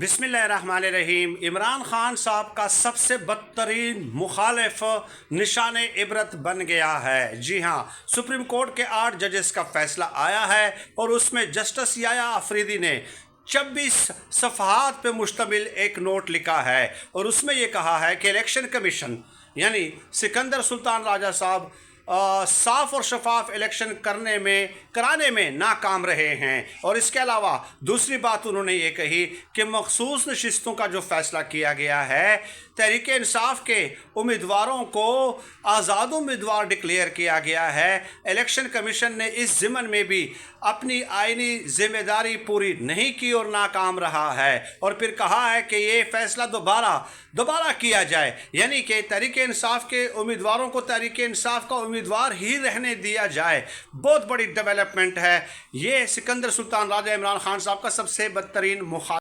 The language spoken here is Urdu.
بسم اللہ الرحمن الرحیم۔ عمران خان صاحب کا سب سے بدترین مخالف نشان عبرت بن گیا ہے۔ جی ہاں، سپریم کورٹ کے 8 ججز کا فیصلہ آیا ہے اور اس میں جسٹس یحییٰ آفریدی نے 26 صفحات پہ مشتمل ایک نوٹ لکھا ہے اور اس میں یہ کہا ہے کہ الیکشن کمیشن یعنی سکندر سلطان راجہ صاحب صاف اور شفاف الیکشن کرانے میں ناکام رہے ہیں۔ اور اس کے علاوہ دوسری بات انہوں نے یہ کہی کہ مخصوص نشستوں کا جو فیصلہ کیا گیا ہے، تحریک انصاف کے امیدواروں کو آزاد امیدوار ڈکلیئر کیا گیا ہے۔ الیکشن کمیشن نے اس ضمن میں بھی اپنی آئینی ذمہ داری پوری نہیں کی اور ناکام رہا ہے، اور پھر کہا ہے کہ یہ فیصلہ دوبارہ کیا جائے، یعنی کہ تحریک انصاف کے امیدواروں کو تحریک انصاف کا امیدوار ہی رہنے دیا جائے۔ بہت بڑی ڈیولپمنٹ ہے یہ۔ سکندر سلطان راجہ عمران خان صاحب کا سب سے بدترین مخالف